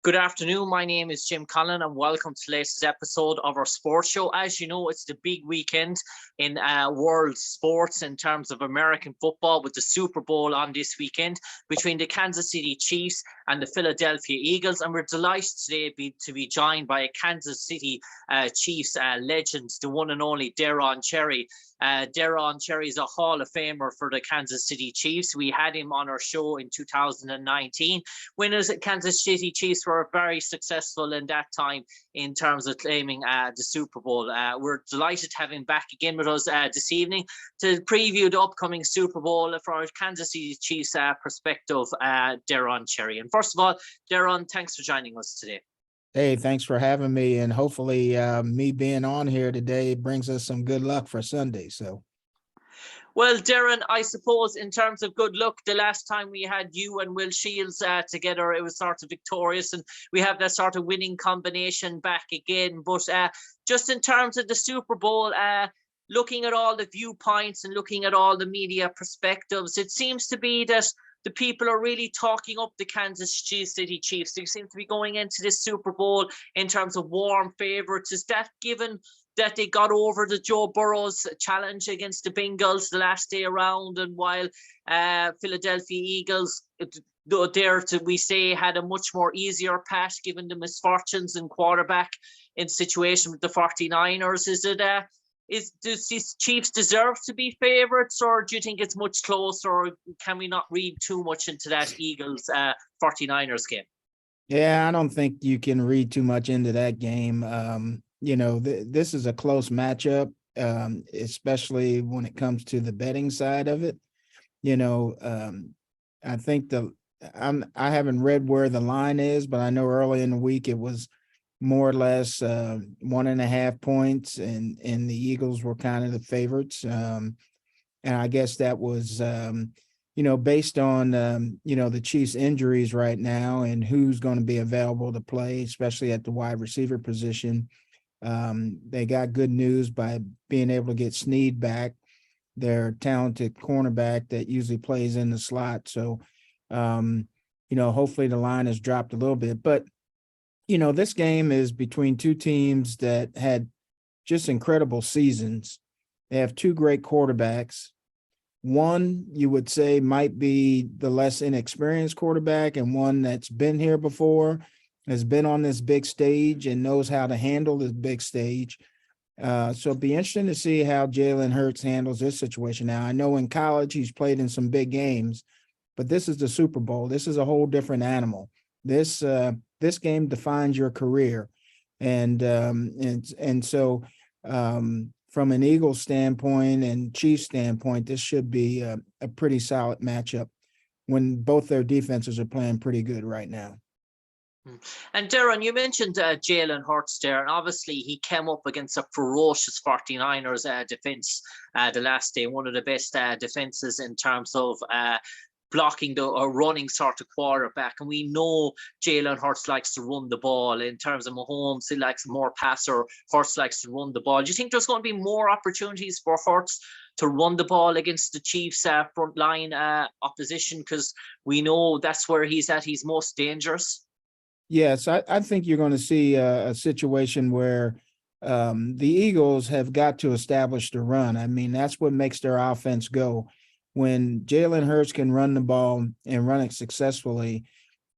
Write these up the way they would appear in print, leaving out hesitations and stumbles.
Good afternoon. My name is Jim Conlan, and welcome to the latest episode of our sports show. As you know, it's the big weekend in world sports in terms of American football, with the Super Bowl on this weekend between the Kansas City Chiefs and the Philadelphia Eagles. And we're delighted today to be joined by a Kansas City Chiefs legend, the one and only Deron Cherry. Deron Cherry is a Hall of Famer for the Kansas City Chiefs. We had him on our show in 2019. Winners at Kansas City Chiefs were very successful in that time in terms of claiming the Super Bowl. We're delighted to have him back again with us this evening to preview the upcoming Super Bowl from our Kansas City Chiefs perspective, Deron Cherry. And first of all, Deron, thanks for joining us today. Hey, thanks for having me, and hopefully me being on here today brings us some good luck for Sunday. Well, Deron, I suppose in terms of good luck, the last time we had you and Will Shields together, it was sort of victorious, and we have that sort of winning combination back again. But just in terms of the Super Bowl, looking at all the viewpoints and looking at all the media perspectives, it seems to be that the people are really talking up the Kansas City Chiefs. They seem to be going into this Super Bowl in terms of warm favourites. Is that given that they got over the Joe Burrow's challenge against the Bengals the last day around, and while Philadelphia Eagles, we say, had a much more easier path given the misfortunes and quarterback in situation with the 49ers? Does these Chiefs deserve to be favourites, or do you think it's much closer, or can we not read too much into that Eagles 49ers game? Yeah, I don't think you can read too much into that game. This is a close matchup, especially when it comes to the betting side of it. I think I haven't read where the line is, but I know early in the week it was more or less 1.5 points, and the Eagles were kind of the favorites. And I guess that was, based on, the Chiefs' injuries right now and who's going to be available to play, especially at the wide receiver position. They got good news by being able to get Snead back, their talented cornerback that usually plays in the slot. So, hopefully the line has dropped a little bit. But this game is between two teams that had just incredible seasons. They have two great quarterbacks. One, you would say, might be the less inexperienced quarterback, and one that's been here before, has been on this big stage and knows how to handle this big stage. So it'd be interesting to see how Jalen Hurts handles this situation. Now, I know in college he's played in some big games, but this is the Super Bowl. This is a whole different animal. This game defines your career. And so from an Eagles standpoint and Chiefs standpoint, this should be a pretty solid matchup when both their defenses are playing pretty good right now. And Deron, you mentioned Jalen Hurts there, and obviously he came up against a ferocious 49ers defense the last day, one of the best defenses in terms of blocking or running sort of quarterback. And we know Jalen Hurts likes to run the ball. In terms of Mahomes, he likes more passer. Hurts likes to run the ball. Do you think there's going to be more opportunities for Hurts to run the ball against the Chiefs front line opposition? Because we know that's where he's at. He's most dangerous. Yes, I think you're going to see a situation where the Eagles have got to establish the run. I mean, that's what makes their offense go. When Jalen Hurts can run the ball and run it successfully,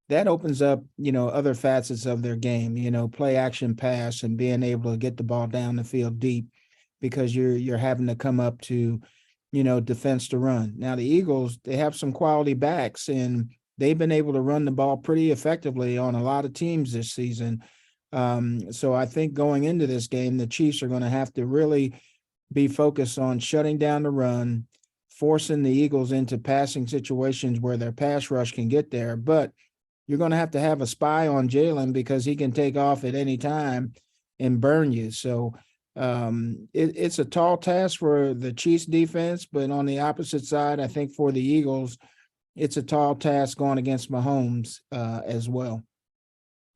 that opens up, other facets of their game, play action pass and being able to get the ball down the field deep, because you're having to come up to, defense to run. Now, the Eagles, they have some quality backs, and they've been able to run the ball pretty effectively on a lot of teams this season. So I think going into this game, the Chiefs are going to have to really be focused on shutting down the run, forcing the Eagles into passing situations where their pass rush can get there. But you're going to have a spy on Jalen, because he can take off at any time and burn you. So it's a tall task for the Chiefs defense, but on the opposite side, I think for the Eagles, it's a tall task going against Mahomes as well.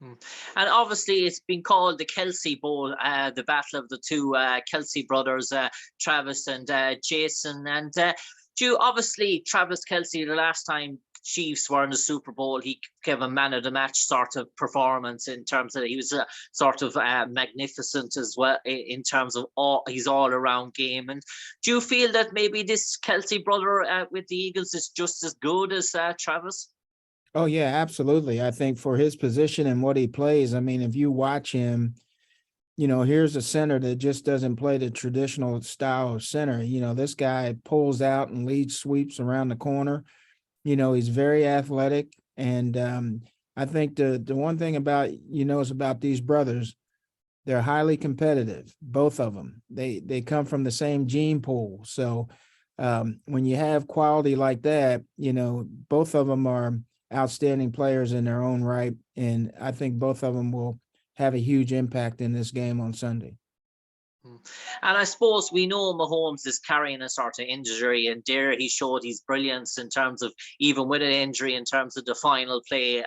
And obviously it's been called the Kelsey Bowl, the battle of the two Kelsey brothers, Travis and Jason. And obviously Travis Kelsey, the last time Chiefs were in the Super Bowl, he gave a man of the match sort of performance in terms of he was sort of magnificent as well in terms of his all-around game. And do you feel that maybe this Kelsey brother with the Eagles is just as good as Travis? Oh yeah, absolutely. I think for his position and what he plays, I mean, if you watch him, here's a center that just doesn't play the traditional style of center. This guy pulls out and leads sweeps around the corner. He's very athletic. And I think the one thing about, is about these brothers, they're highly competitive, both of them. They come from the same gene pool. So when you have quality like that, both of them are outstanding players in their own right. And I think both of them will have a huge impact in this game on Sunday. And I suppose we know Mahomes is carrying a sort of injury, and there he showed his brilliance in terms of, even with an injury, in terms of the final play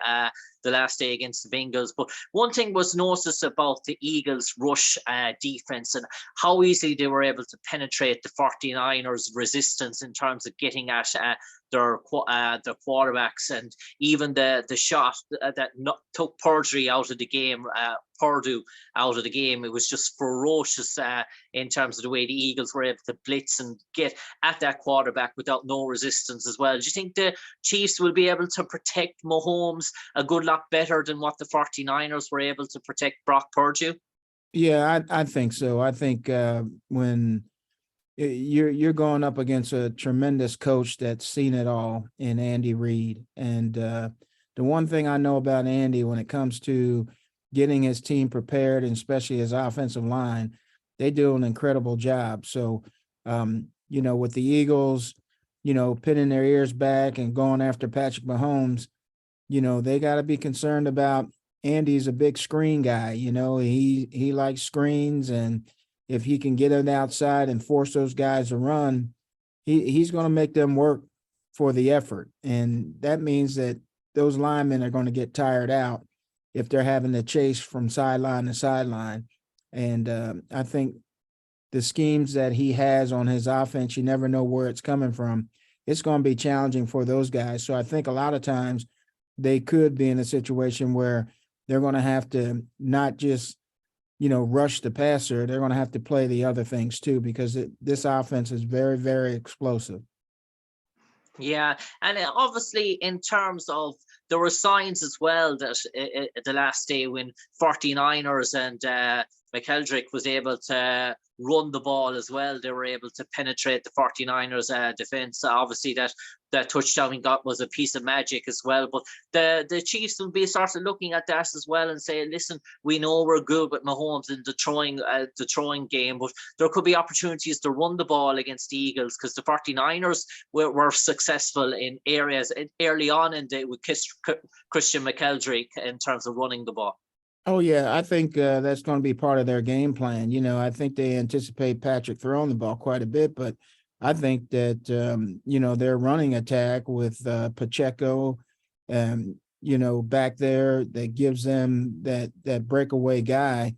the last day against the Bengals. But one thing was noticed about the Eagles' rush defense and how easily they were able to penetrate the 49ers' resistance in terms of getting at their quarterbacks, and even the shot that took Purdue out of the game. It was just ferocious in terms of the way the Eagles were able to blitz and get at that quarterback without no resistance as well. Do you think the Chiefs will be able to protect Mahomes a good lot better than what the 49ers were able to protect Brock Purdue? Yeah, I think so. I think when you're going up against a tremendous coach that's seen it all in Andy Reid. And the one thing I know about Andy when it comes to getting his team prepared, and especially his offensive line, they do an incredible job. So, with the Eagles, pinning their ears back and going after Patrick Mahomes, they got to be concerned about Andy's a big screen guy. He likes screens, and if he can get it outside and force those guys to run, he's going to make them work for the effort. And that means that those linemen are going to get tired out if they're having to chase from sideline to sideline. And I think the schemes that he has on his offense, you never know where it's coming from. It's going to be challenging for those guys. So I think a lot of times they could be in a situation where they're going to have to not just, rush the passer. They're going to have to play the other things too, because this offense is very, very explosive. Yeah, and obviously in terms of, there were signs as well that the last day when 49ers and McKeldrick was able to run the ball as well, they were able to penetrate the 49ers defense. Obviously that touchdown he got was a piece of magic as well. But the Chiefs will be sort of looking at that as well and say, listen, we know we're good with Mahomes in the throwing game, but there could be opportunities to run the ball against the Eagles, because the 49ers were successful in areas early on in the with Christian McKeldrick in terms of running the ball. Oh, yeah, I think that's going to be part of their game plan. I think they anticipate Patrick throwing the ball quite a bit, but I think that, their running attack with Pacheco, back there that gives them that breakaway guy,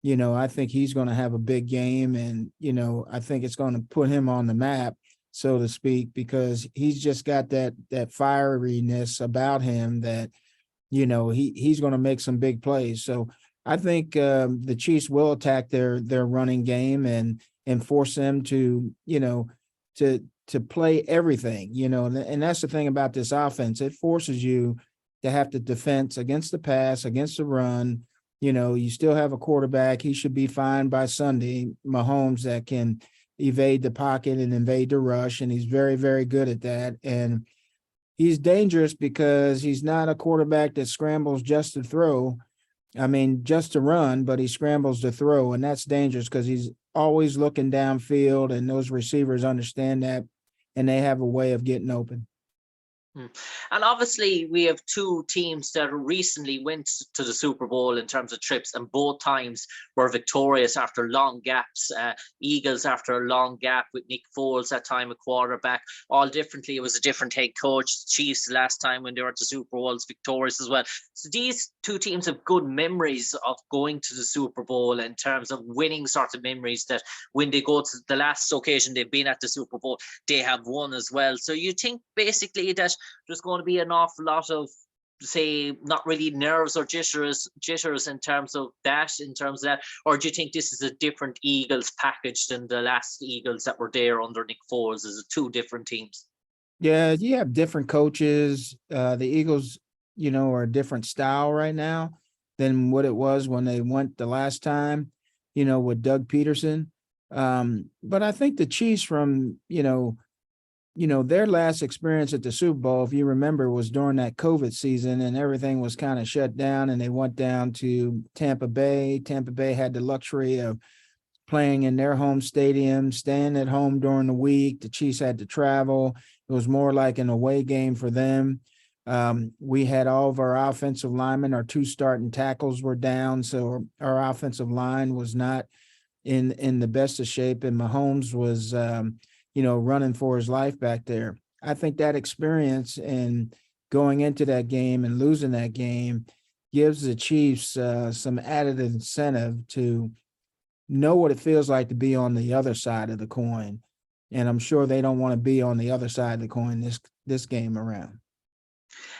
I think he's going to have a big game. And, I think it's going to put him on the map, so to speak, because he's just got that fieriness about him that, he's going to make some big plays. So I think the Chiefs will attack their running game and force them to, to play everything, and that's the thing about this offense. It forces you to have to defense against the pass, against the run. You still have a quarterback. He should be fine by Sunday, Mahomes, that can evade the pocket and invade the rush. And he's very, very good at that. And he's dangerous because he's not a quarterback that scrambles just to throw. Just to run, but he scrambles to throw. And that's dangerous because he's always looking downfield, and those receivers understand that, and they have a way of getting open. And obviously we have two teams that recently went to the Super Bowl in terms of trips, and both times were victorious after long gaps. Eagles after a long gap with Nick Foles, that time a quarterback, all differently. It was a different head coach. Chiefs last time when they were at the Super Bowl was victorious as well. So these two teams have good memories of going to the Super Bowl in terms of winning sort of memories, that when they go to the last occasion they've been at the Super Bowl, they have won as well. So you think basically that there's going to be an awful lot of, say, not really nerves or jitters in terms of that, or do you think this is a different Eagles package than the last Eagles that were there under Nick Foles? Is it two different teams? Yeah, you have different coaches. The Eagles, are a different style right now than what it was when they went the last time, with Doug Peterson. But I think the Chiefs from, their last experience at the Super Bowl, if you remember, was during that COVID season and everything was kind of shut down and they went down to Tampa Bay. Tampa Bay had the luxury of playing in their home stadium, staying at home during the week. The Chiefs had to travel. It was more like an away game for them. We had all of our offensive linemen, our 2 starting tackles were down. So our offensive line was not in the best of shape. And Mahomes was, running for his life back there. I think that experience and going into that game and losing that game gives the Chiefs some added incentive to know what it feels like to be on the other side of the coin. And I'm sure they don't want to be on the other side of the coin this game around.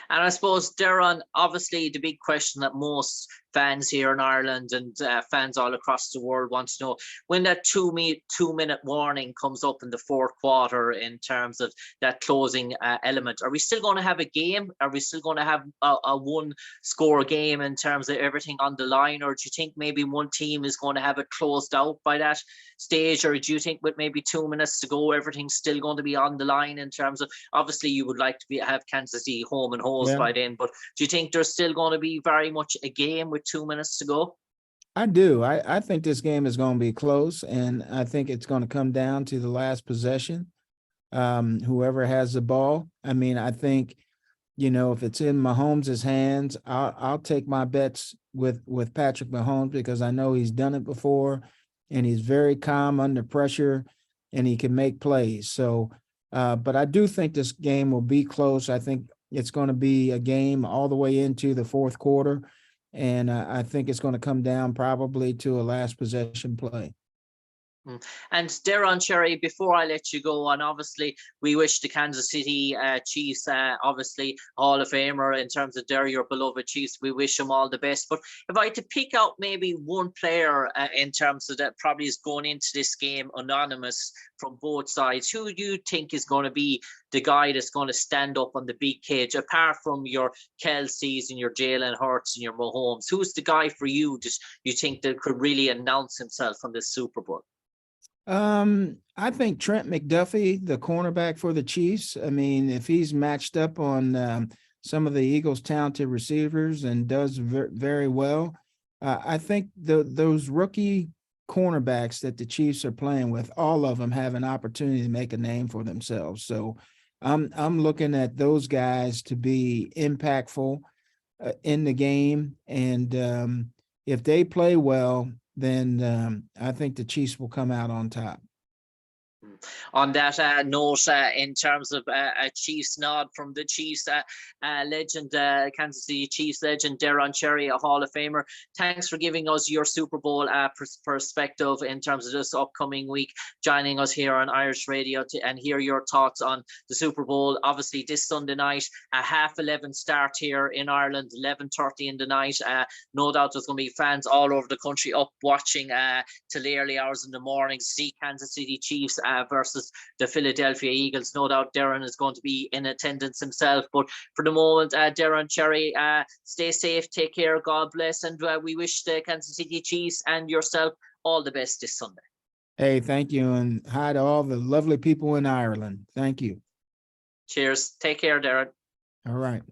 And I suppose, Deron, obviously the big question that most fans here in Ireland and fans all across the world want to know, when that 2-minute warning comes up in the fourth quarter in terms of that closing element, are we still going to have a game? Are we still going to have a one-score game in terms of everything on the line? Or do you think maybe one team is going to have it closed out by that stage? Or do you think with maybe 2 minutes to go, everything's still going to be on the line in terms of, obviously you would like to have Kansas City home and hose by then, but do you think there's still going to be very much a game with 2 minutes to go? I do. I think this game is going to be close, and I think it's going to come down to the last possession. Whoever has the ball. I mean, I think, if it's in Mahomes' hands, I'll take my bets with Patrick Mahomes because I know he's done it before, and he's very calm under pressure, and he can make plays. So, but I do think this game will be close. I think it's going to be a game all the way into the fourth quarter. And I think it's going to come down probably to a last possession play. And Deron, Cherry, before I let you go, and obviously we wish the Kansas City Chiefs, obviously Hall of Famer in terms of they're your beloved Chiefs, we wish them all the best. But if I had to pick out maybe one player in terms of that probably is going into this game anonymous from both sides, who do you think is going to be the guy that's going to stand up on the big cage, apart from your Kelce's and your Jalen Hurts and your Mahomes? Who's the guy for you that you think that could really announce himself on this Super Bowl? I think Trent McDuffie, the cornerback for the Chiefs. I mean, if he's matched up on some of the Eagles' talented receivers and does very well, I think those rookie cornerbacks that the Chiefs are playing with, all of them have an opportunity to make a name for themselves. So I'm looking at those guys to be impactful in the game, and if they play well, then I think the Chiefs will come out on top. On that note, in terms of a Chiefs nod from the Chiefs legend, Kansas City Chiefs legend, Deron Cherry, a Hall of Famer, thanks for giving us your Super Bowl perspective in terms of this upcoming week, joining us here on Irish Radio and hear your thoughts on the Super Bowl. Obviously, this Sunday night, a 11:30 start here in Ireland, 11:30 in the night. No doubt there's going to be fans all over the country up watching till the early hours in the morning to see Kansas City Chiefs versus the Philadelphia Eagles. No doubt Deron is going to be in attendance himself. But for the moment, Deron, Cherry, stay safe, take care, God bless, and we wish the Kansas City Chiefs and yourself all the best this Sunday. Hey, thank you, and hi to all the lovely people in Ireland. Thank you. Cheers. Take care, Deron. All right.